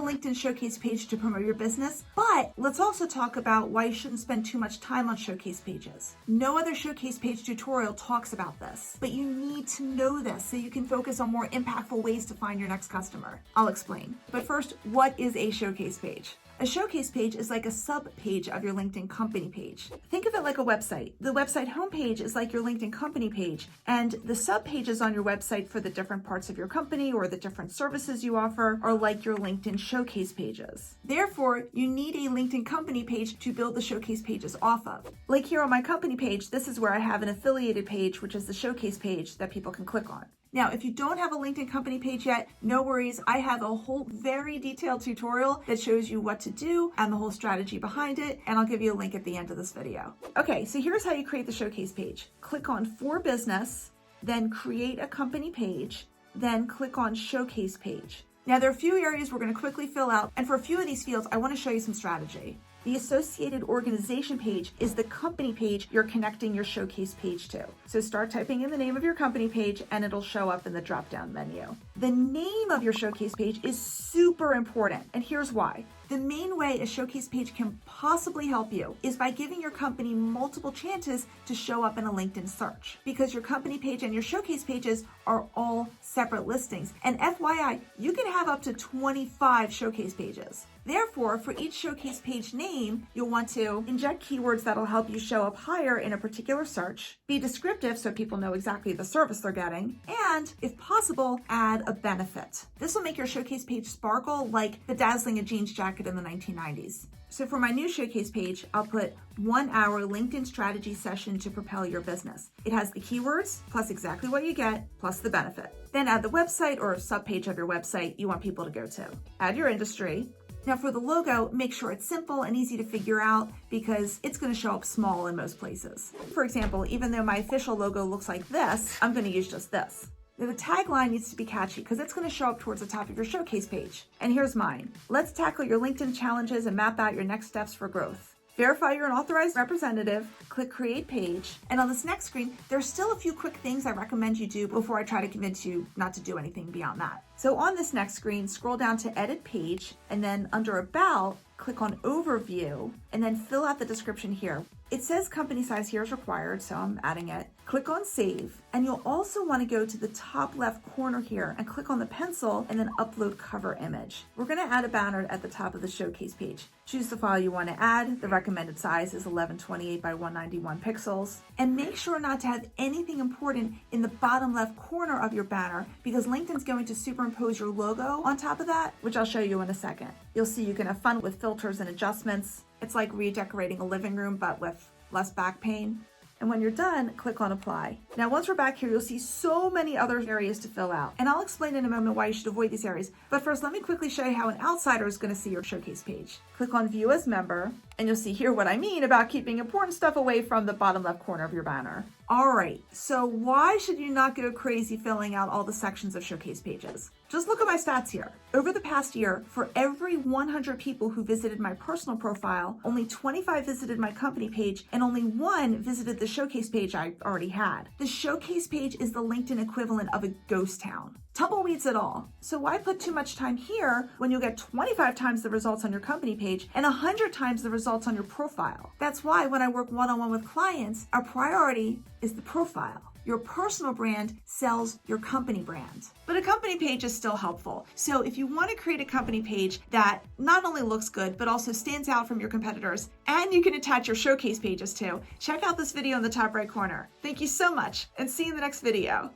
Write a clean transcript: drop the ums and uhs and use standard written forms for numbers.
LinkedIn showcase page to promote your business, but let's also talk about why you shouldn't spend too much time on showcase pages. No other showcase page tutorial talks about this, but you need to know this so you can focus on more impactful ways to find your next customer. I'll explain. But first, what is a showcase page? A showcase page is like a sub-page of your LinkedIn company page. Think of it like a website. The website homepage is like your LinkedIn company page, and the sub-pages on your website for the different parts of your company or the different services you offer are like your LinkedIn showcase pages. Therefore, you need a LinkedIn company page to build the showcase pages off of. Like here on my company page, this is where I have an affiliated page, which is the showcase page that people can click on. Now, if you don't have a LinkedIn company page yet, no worries. I have a whole very detailed tutorial that shows you what to do and the whole strategy behind it, and I'll give you a link at the end of this video. Okay, so here's how you create the showcase page. Click on For Business, then Create a Company Page, then click on Showcase Page. Now, there are a few areas we're going to quickly fill out, and for a few of these fields, I want to show you some strategy. The associated organization page is the company page you're connecting your showcase page to. So start typing in the name of your company page and it'll show up in the drop-down menu. The name of your showcase page is super important, and here's why. The main way a showcase page can possibly help you is by giving your company multiple chances to show up in a LinkedIn search, because your company page and your showcase pages are all separate listings. And FYI, you can have up to 25 showcase pages. Therefore, for each showcase page name, you'll want to inject keywords that'll help you show up higher in a particular search, be descriptive so people know exactly the service they're getting, and, if possible, add a benefit. This will make your showcase page sparkle like bedazzling a jeans jacket in the 1990s. So for my new showcase page, I'll put 1 hour LinkedIn strategy session to propel your business. It has the keywords, plus exactly what you get, plus the benefit. Then add the website or subpage of your website you want people to go to. Add your industry. Now for the logo, make sure it's simple and easy to figure out because it's going to show up small in most places. For example, even though my official logo looks like this, I'm going to use just this. Now the tagline needs to be catchy because it's going to show up towards the top of your showcase page. And here's mine. Let's tackle your LinkedIn challenges and map out your next steps for growth. Verify you're an authorized representative, click Create Page, and on this next screen, there's still a few quick things I recommend you do before I try to convince you not to do anything beyond that. So on this next screen, scroll down to Edit Page, and then under About, click on Overview, and then fill out the description here. It says company size here is required, so I'm adding it. Click on Save, and you'll also want to go to the top left corner here and click on the pencil and then upload cover image. We're going to add a banner at the top of the showcase page. Choose the file you want to add. The recommended size is 1128 by 191 pixels. And make sure not to have anything important in the bottom left corner of your banner because LinkedIn's going to superimpose your logo on top of that, which I'll show you in a second. You'll see you can have fun with filters and adjustments. It's like redecorating a living room, but with less back pain. And when you're done, click on Apply. Now, once we're back here, you'll see so many other areas to fill out. And I'll explain in a moment why you should avoid these areas. But first, let me quickly show you how an outsider is going to see your showcase page. Click on View as Member, and you'll see here what I mean about keeping important stuff away from the bottom left corner of your banner. All right, so why should you not go crazy filling out all the sections of showcase pages? Just look at my stats here. Over the past year, for every 100 people who visited my personal profile, only 25 visited my company page, and only 1 visited the showcase page I already had. The showcase page is the LinkedIn equivalent of a ghost town. Tumbleweeds at all. So why put too much time here when you'll get 25 times the results on your company page and 100 times the results on your profile? That's why when I work one-on-one with clients, our priority is the profile. Your personal brand sells your company brand. But a company page is still helpful. So if you want to create a company page that not only looks good, but also stands out from your competitors, and you can attach your showcase pages to, check out this video in the top right corner. Thank you so much, and see you in the next video.